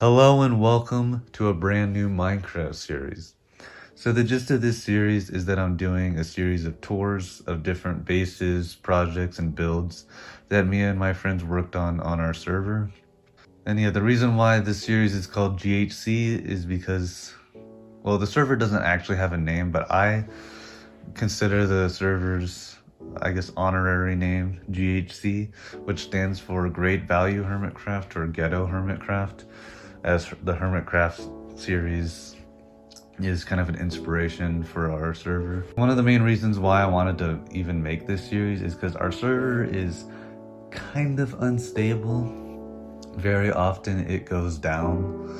Hello and welcome to a brand new Minecraft series. So the gist of this series is that I'm doing a series of tours of different bases, projects, and builds that me and my friends worked on our server. And yeah, the reason why this series is called GHC is because, well, the server doesn't actually have a name, but I consider the server's, I guess, honorary name GHC, which stands for Great Value Hermitcraft or Ghetto Hermitcraft, as the Hermitcraft series is kind of an inspiration for our server. One of the main reasons why I wanted to even make this series is because our server is kind of unstable. Very often it goes down.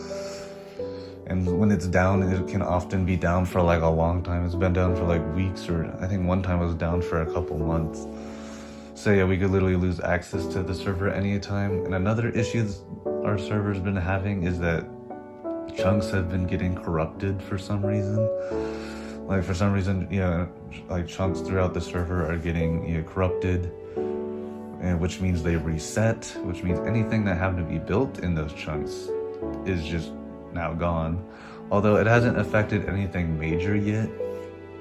And when it's down, it can often be down for like a long time. It's been down for like weeks, or I think one time it was down for a couple months. So yeah, we could literally lose access to the server anytime. And another issue our server's been having is that chunks have been getting corrupted for some reason. Like for some reason, like chunks throughout the server are getting corrupted, and which means they reset, which means anything that happened to be built in those chunks is just now gone. Although it hasn't affected anything major yet.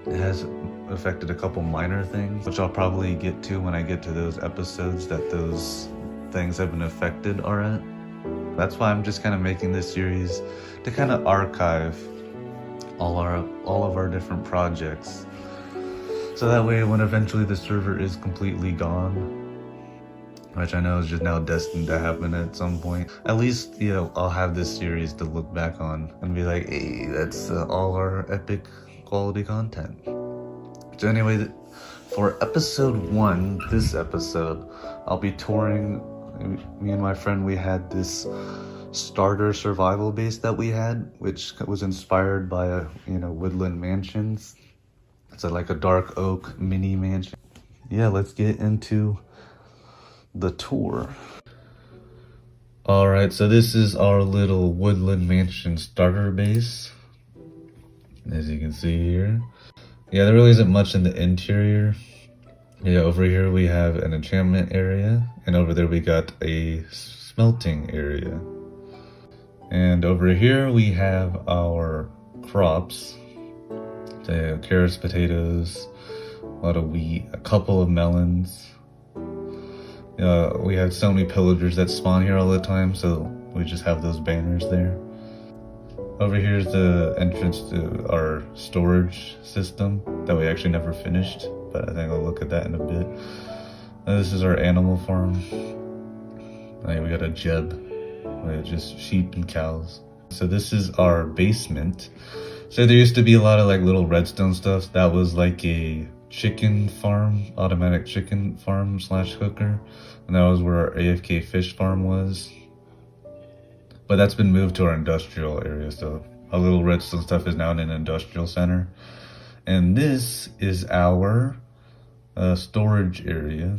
It has affected a couple minor things, which I'll probably get to when I get to those episodes that those things have been affected are at. That's why I'm just kind of making this series to kind of archive all of our different projects. So that way when eventually the server is completely gone, which I know is just now destined to happen at some point, at least, I'll have this series to look back on and be like, hey, that's all our epic quality content. So anyway, for episode 1, this episode, I'll be touring. Me and my friend, we had this starter survival base that we had, which was inspired by Woodland mansions. It's like a dark oak mini mansion. Yeah, let's get into the tour. Alright, so this is our little Woodland mansion starter base, as you can see here. Yeah, there really isn't much in the interior. Yeah, over here we have an enchantment area, and over there we got a smelting area. And over here we have our crops. So carrots, potatoes, a lot of wheat, a couple of melons. We have so many pillagers that spawn here all the time, so we just have those banners there. Over here is the entrance to our storage system that we actually never finished, but I think I'll look at that in a bit. This is our animal farm. We got a jeb, just sheep and cows. So this is our basement. So there used to be a lot of like little redstone stuff. That was like a chicken farm, automatic chicken farm / cooker. And that was where our AFK fish farm was. But that's been moved to our industrial area, so our little redstone stuff is now in an industrial center. And this is our storage area,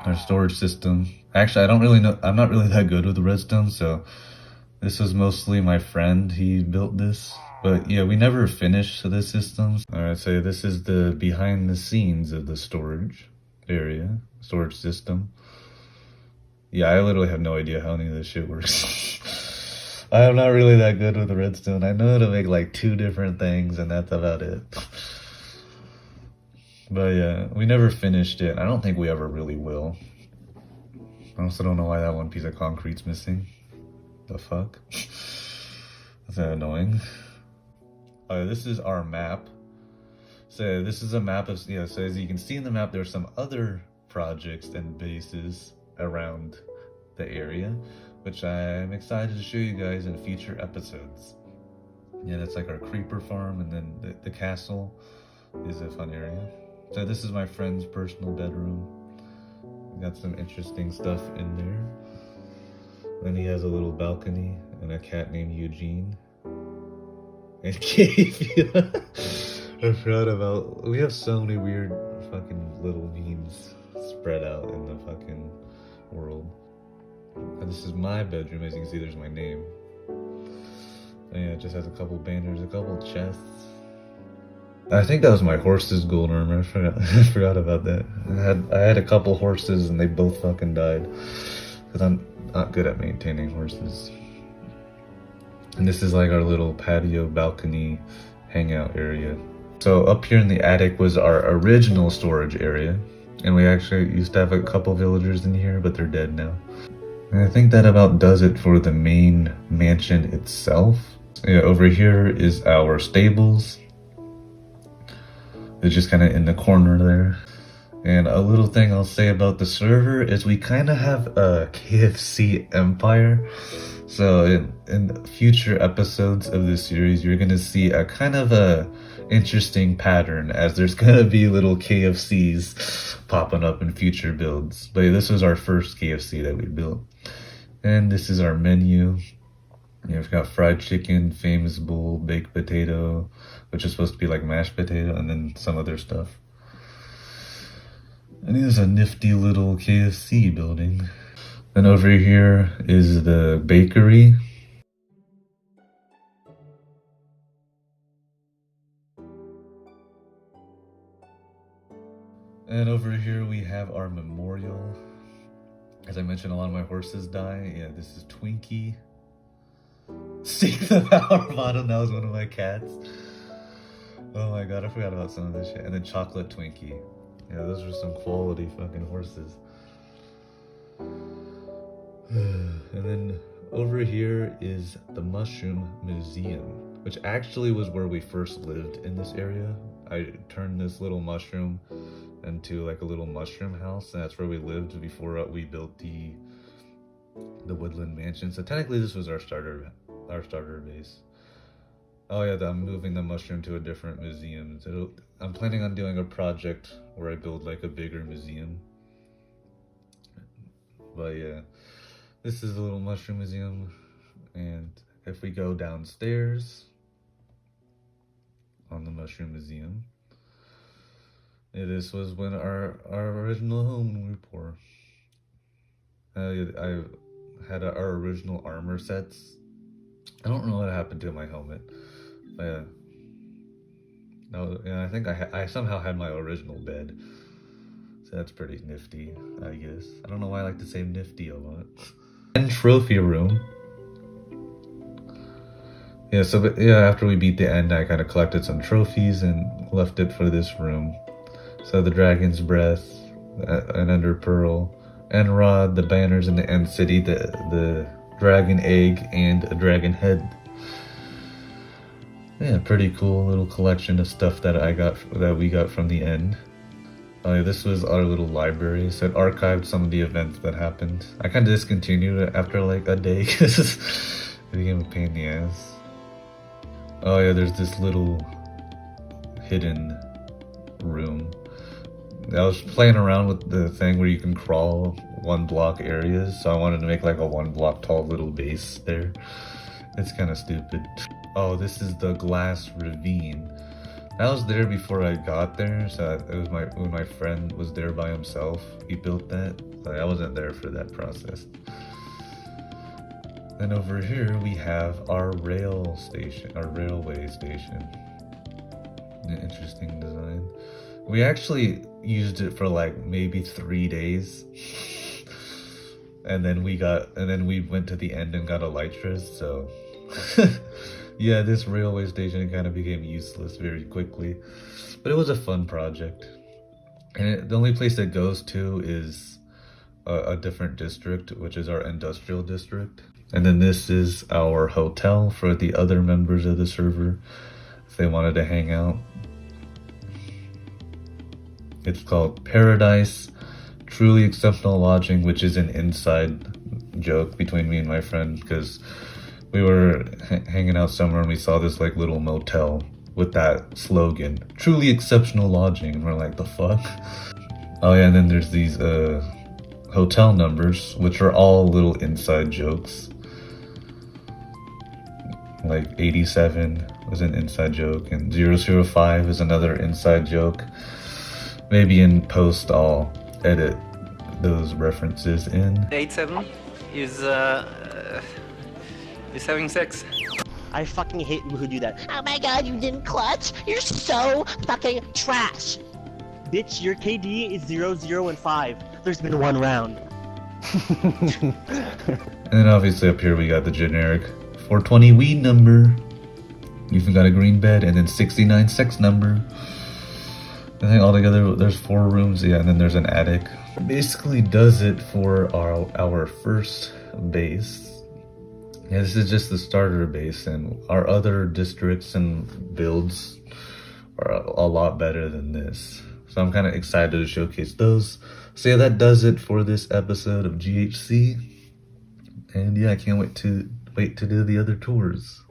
our storage system. Actually, I don't really know, I'm not really that good with the redstone, so this was mostly my friend, he built this. But yeah, we never finished this system. Alright, so this is the behind the scenes of the storage area, storage system. Yeah, I literally have no idea how any of this shit works. I'm not really that good with the redstone. I know how to make like 2 different things and that's about it. But yeah, we never finished it. I don't think we ever really will. I also don't know why that one piece of concrete's missing. The fuck? That's annoying. This is our map. So this is a map of, so as you can see in the map, there's some other projects and bases around the area, which I'm excited to show you guys in future episodes. Yeah, that's like our creeper farm, and then the castle is a fun area. So this is my friend's personal bedroom. Got some interesting stuff in there. Then he has a little balcony and a cat named Eugene. And cave. I forgot about, we have so many weird fucking little memes spread out in the fucking world. And this is my bedroom. As you can see, there's my name. And yeah, it just has a couple banners, a couple chests. I think that was my horse's gold armor. I forgot about that. I had a couple horses and they both fucking died. Because I'm not good at maintaining horses. And this is like our little patio balcony hangout area. So up here in the attic was our original storage area. And we actually used to have a couple villagers in here, but they're dead now. And I think that about does it for the main mansion itself. Yeah, over here is our stables. It's just kind of in the corner there. And a little thing I'll say about the server is we kind of have a KFC empire. So in future episodes of this series, you're going to see a kind of a interesting pattern, as there's going to be little KFCs popping up in future builds. But this was our first KFC that we built. And this is our menu. We've got fried chicken, famous bowl, baked potato, which is supposed to be like mashed potato, and then some other stuff. And here's a nifty little KFC building. Then over here is the bakery. And over here we have our memorial. As I mentioned, a lot of my horses die. Yeah, this is Twinkie. Stick the power bottom, that was one of my cats. Oh my god, I forgot about some of this shit. And then chocolate Twinkie. Yeah, those are some quality fucking horses. And then over here is the Mushroom Museum, which actually was where we first lived in this area. I turned this little mushroom into like a little mushroom house, and that's where we lived before we built the Woodland mansion. So technically this was our starter base. Oh yeah, I'm moving the mushroom to a different museum. So I'm planning on doing a project where I build like a bigger museum. But yeah, this is the little mushroom museum. And if we go downstairs on the mushroom museum, yeah, this was when our original home when we were poor. I had our original armor sets. I don't know what happened to my helmet. Yeah. No, yeah, I think I somehow had my original bed. So that's pretty nifty, I guess. I don't know why I like to say nifty a lot. And trophy room. Yeah, so yeah, after we beat the end, I kind of collected some trophies and left it for this room. So the dragon's breath, an ender pearl, end rod, the banners in the end city, the dragon egg, and a dragon head. Yeah, pretty cool little collection of stuff that we got from the end. Oh yeah, this was our little library, so it archived some of the events that happened. I kind of discontinued it after like a day because it became a pain in the ass. Oh yeah, there's this little hidden room. I was playing around with the thing where you can crawl 1 block areas, so I wanted to make like a 1 block tall little base there. It's kind of stupid. Oh, this is the glass ravine. I was there before I got there, so it was when my friend was there by himself. He built that, so I wasn't there for that process. Then over here we have our railway station. An interesting design. We actually used it for like maybe 3 days. and then we went to the end and got elytras, so yeah, this railway station kind of became useless very quickly. But it was a fun project. And the only place it goes to is a different district, which is our industrial district. And then this is our hotel for the other members of the server if they wanted to hang out. It's called Paradise, Truly Exceptional Lodging, which is an inside joke between me and my friend, because we were hanging out somewhere and we saw this like little motel with that slogan, Truly Exceptional Lodging, and we're like, the fuck? Oh yeah, and then there's these hotel numbers, which are all little inside jokes. Like 87 was an inside joke, and 005 is another inside joke. Maybe in post I'll edit those references in. 87 is having sex. I fucking hate people who do that. Oh my god, you didn't clutch? You're so fucking trash. Bitch, your KD is 0, 0, and 5. There's been 1 round. And then obviously up here we got the generic 420 weed number. You even got a green bed, and then 69 sex number. I think altogether there's 4 rooms, yeah, and then there's an attic. Basically does it for our first base. Yeah, this is just the starter base, and our other districts and builds are a lot better than this. So I'm kind of excited to showcase those. So yeah, that does it for this episode of GHC. And yeah, I can't wait to do the other tours.